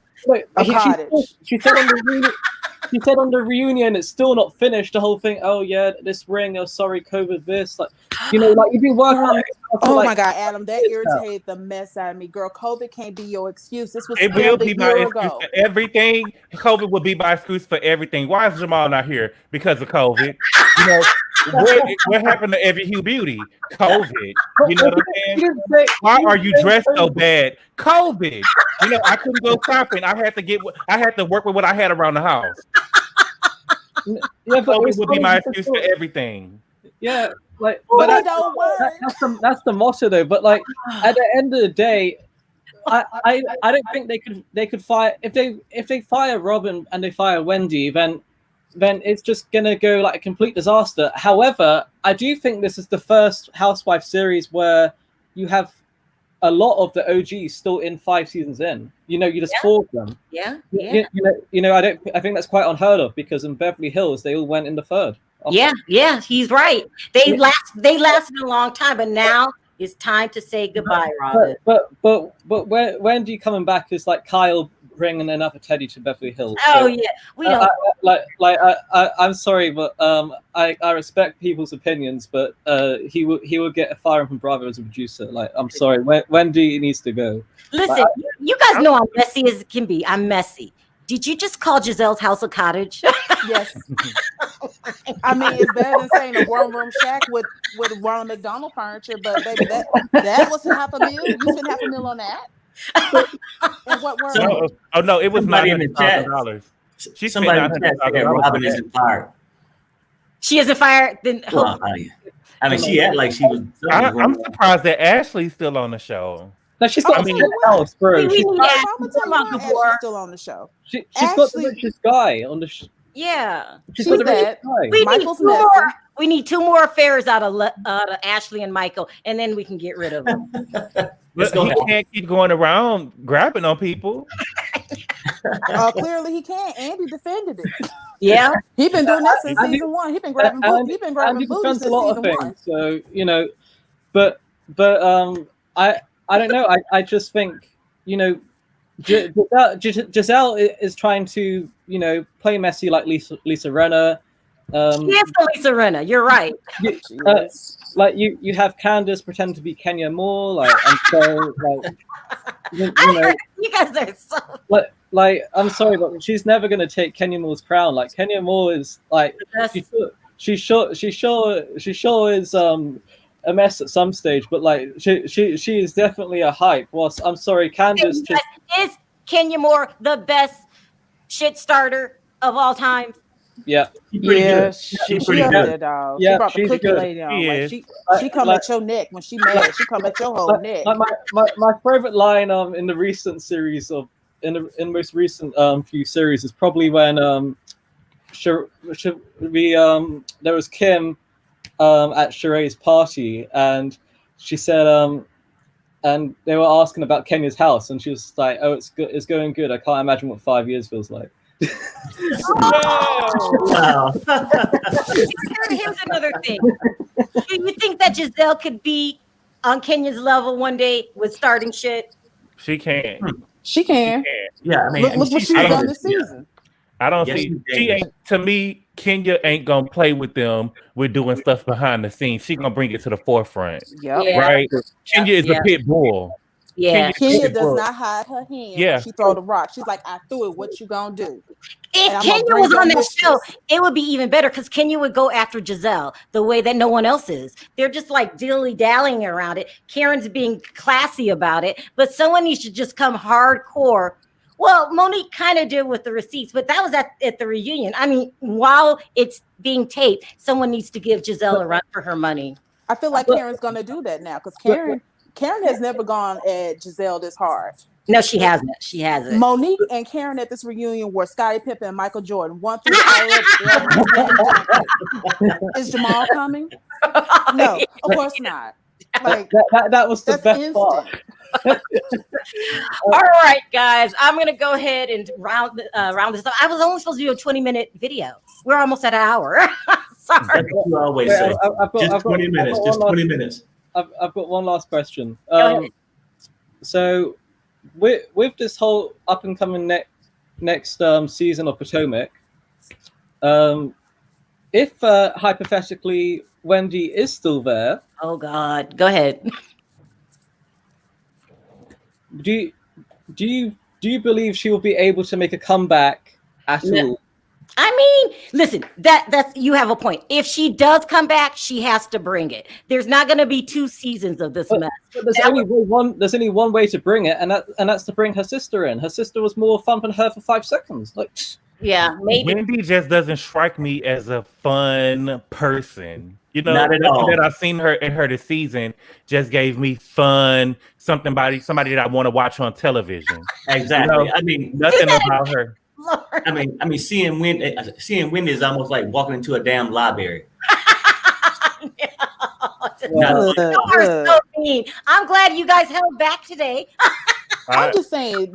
cottage. She said on the reunion, it's still not finished. The whole thing. Oh yeah, this ring. Oh sorry, COVID. This, like, you know, like you've been working on it. Oh my God, Adam, that irritated the mess out of me. Girl, COVID can't be your excuse. This was it will be my excuse ago. for everything. COVID will be my excuse for everything. Why is Jamal not here? Because of COVID. You know, what happened to Every Hue Beauty? COVID. You know what I'm saying? Why are you dressed so bad? COVID. You know, I couldn't go shopping. I had to work with what I had around the house. Yeah, COVID would be my excuse for everything. Yeah, like, but that's the motto though. But like at the end of the day, I don't think they could fire if they fire Robyn and they fire Wendy, then it's just gonna go like a complete disaster. However, I do think this is the first Housewife series where you have a lot of the OGs still in 5 seasons in. You know, you just forged them. Yeah. You know, I think that's quite unheard of, because in Beverly Hills they all went in the third. Yeah, he's right. They lasted a long time, but now it's time to say goodbye, Robyn. But Wendy coming back is like Kyle bringing another Teddy to Beverly Hills. Oh so, yeah, we don't. I'm sorry, but I respect people's opinions, but he will get a firing from Bravo as a producer. Like, I'm sorry, Wendy needs to go. Listen, you guys know I'm messy as it can be. I'm messy. Did you just call Giselle's house a cottage? Yes. I mean, it's better than saying a one-room shack with Ronald McDonald furniture, but baby, that was $500,000. You spent $500,000 on that? In what world? Oh no, it was $900,000. She somebody in the chat said Robyn isn't fired. She isn't fired. Then I mean, she acted like she was. I'm surprised that Ashley's still on the show. No, she's got something else, bro. She's still on the show. She's got the richest guy on the show. Yeah, she's that. We need 2 more affairs out of Ashley and Michael, and then we can get rid of them. He can't keep going around grabbing on people. Clearly he can't. Andy defended it. Yeah, he's been doing that since season 1. He's been grabbing booty. He's been grabbing booty since season 1. So you know, but I don't know. I just think, you know, Giselle is trying to, you know, play messy like Lisa Rinna. She is the Lisa Rinna. You're right. Like you have Candace pretend to be Kenya Moore, like, and so like you know, you guys are so like I'm sorry, but she's never gonna take Kenya Moore's crown. Like Kenya Moore is like she sure is a mess at some stage, but like she is definitely a hype. Whilst I'm sorry, Candace is Kenya Moore the best shit starter of all time? Yeah, she's pretty good, dog. Yeah, she brought the cookie lady on. Like, she come at your neck when she mad. She come at your whole neck. My favorite line in the recent series in the most recent few series is probably when there was Kim at Sheree's party, and she said and they were asking about Kenya's house, and she was like, "Oh, it's good. It's going good. I can't imagine what 5 years feels like." Wow. Here's another thing. Do you think that Giselle could be on Kenya's level one day with starting shit? She can. She can. Yeah, I mean, look what she's done this season. I don't see. She ain't. To me, Kenya ain't gonna play with them. We're doing stuff behind the scenes. She's gonna bring it to the forefront. Yeah. Right. Kenya is a pit bull. Yeah. Kenya does not hide her hand Yeah. when she throw the rock. She's like, I threw it. What you gonna do? If Kenya was on the show, it would be even better because Kenya would go after Giselle the way that no one else is. They're just like dilly-dallying around it. Karen's being classy about it, but someone needs to just come hardcore. Well, Monique kind of did with the receipts, but that was at the reunion. I mean, while it's being taped, someone needs to give Giselle a run for her money. I feel like Karen's gonna do that now because Karen has never gone at Giselle this hard. No, she hasn't. She hasn't. Monique and Karen at this reunion were Scottie Pippen and Michael Jordan. One through the Is Jamal coming? No, of course not. Like that was the best part. All right, guys, I'm gonna go ahead and round this up. I was only supposed to do a 20-minute video. We're almost at an hour. Sorry. That's what you always say. Just 20 minutes. Just 20 minutes. I've got one last question. So, with this whole up and coming next season of Potomac, if hypothetically Wendy is still there, oh God, go ahead. Do you believe she will be able to make a comeback at all? I mean, listen, that's you have a point. If she does come back, she has to bring it. There's not going to be 2 seasons of this mess. But there's only one way to bring it, and that's to bring her sister in. Her sister was more fun than her for 5 seconds. Like, yeah, maybe. Wendy just doesn't strike me as a fun person. You know, not at all. That I've seen her in her this season just gave me fun. Somebody that I want to watch on television. Exactly. You know, I mean, nothing about her. Lord. I mean, seeing Wendy is almost like walking into a damn library. You are so mean. I'm glad you guys held back today. I'm just saying,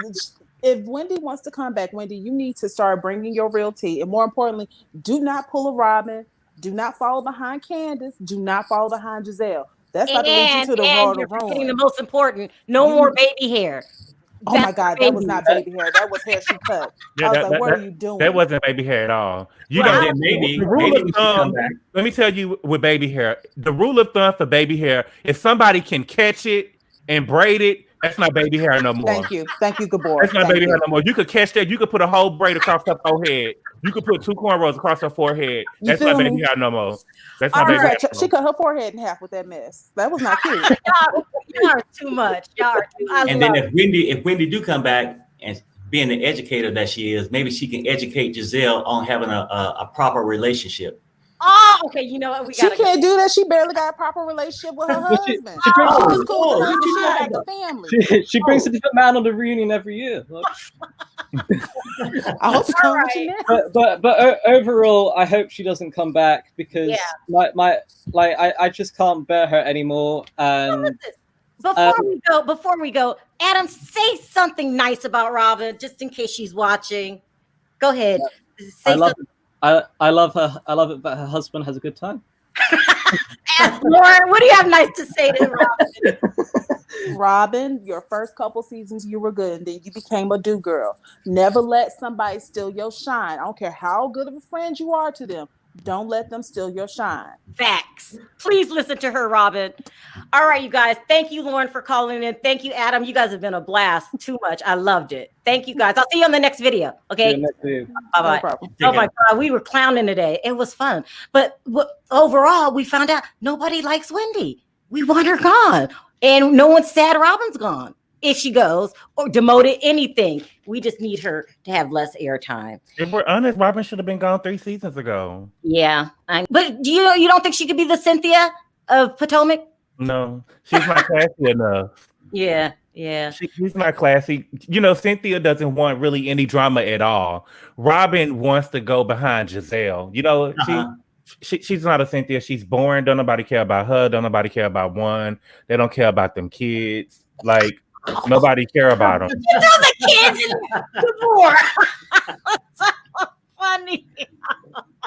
if Wendy wants to come back, Wendy, you need to start bringing your real tea, and more importantly, do not pull a Robyn. Do not follow behind Candace. Do not follow behind Giselle. That's not going to lead you to the road to ruin. The most important, no more baby hair. Oh my God, that was not baby hair. That was hair she cut. Yeah, I was like, what are you doing? That wasn't baby hair at all. You Well, know, then maybe thumb, let me tell you with baby hair, the rule of thumb for baby hair, if somebody can catch it and braid it, that's not baby hair no more. Thank you, Gabor. That's not baby hair no more. You could catch that. You could put a whole braid across her forehead. You could put 2 cornrows across her forehead. That's not baby hair no more. That's not baby hair. She cut her forehead in half with that mess. That was not cute. Y'all are too much. Y'all are too. And then if Wendy do come back and being the educator that she is, maybe she can educate Giselle on having a proper relationship. Oh, okay. You know what? She can't do that. She barely got a proper relationship with her husband. She brings a different man on the reunion every year. I hope so. But overall, I hope she doesn't come back because I just can't bear her anymore. And before we go, Adam, say something nice about Robyn, just in case she's watching. Go ahead. Say something. I love her. I love it that her husband has a good time. Lauren, what do you have nice to say to Robyn? Robyn, your first couple seasons you were good, and then you became a do-girl. Never let somebody steal your shine. I don't care how good of a friend you are to them. Don't let them steal your shine. Facts. Please listen to her, Robyn. All right, you guys. Thank you, Lauren, for calling in. Thank you, Adam. You guys have been a blast. Too much. I loved it. Thank you, guys. I'll see you on the next video. Okay. Bye-bye. No oh my God, we were clowning today. It was fun. But overall, we found out nobody likes Wendy. We want her gone. And no one's sad Robyn's gone. If she goes or demoted anything, we just need her to have less airtime. If we're honest, Robyn should have been gone 3 seasons ago. Yeah, but do you don't think she could be the Cynthia of Potomac? No, she's not classy enough. Yeah. She's not classy. You know, Cynthia doesn't want really any drama at all. Robyn wants to go behind Giselle. You know, she's not a Cynthia. She's boring. Don't nobody care about her. Don't nobody care about one. They don't care about them kids. Like. Nobody care about them. You know the kids in the war. So funny.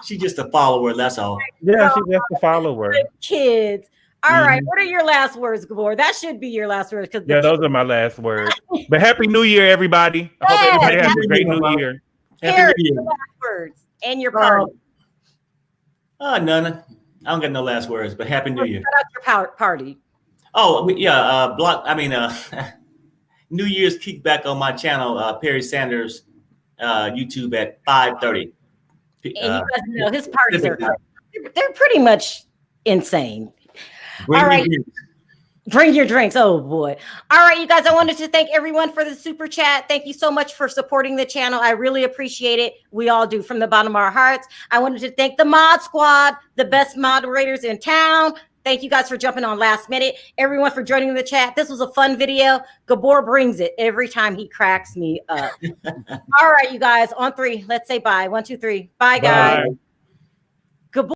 She's just a follower, that's all. Yeah, she's just a follower. Kids. All right. What are your last words, Gabor? That should be your last words. Yeah, those are my last words. But Happy New Year, everybody. I hope everybody has a great New Year. Happy New Year. Your last words and your party. None. I don't got no last words, but Happy New Year. Shout out your party. Oh, New Year's kickback on my channel, Perry Sanders YouTube at 5:30. And you guys know his parties they're pretty much insane. All right. Bring your drinks. Oh boy. All right, you guys. I wanted to thank everyone for the super chat. Thank you so much for supporting the channel. I really appreciate it. We all do from the bottom of our hearts. I wanted to thank the mod squad, the best moderators in town. Thank you guys for jumping on last minute. Everyone for joining the chat. This was a fun video. Gabor brings it every time he cracks me up. All right, you guys. On 3, let's say bye. 1, 2, 3. Bye, guys. Bye.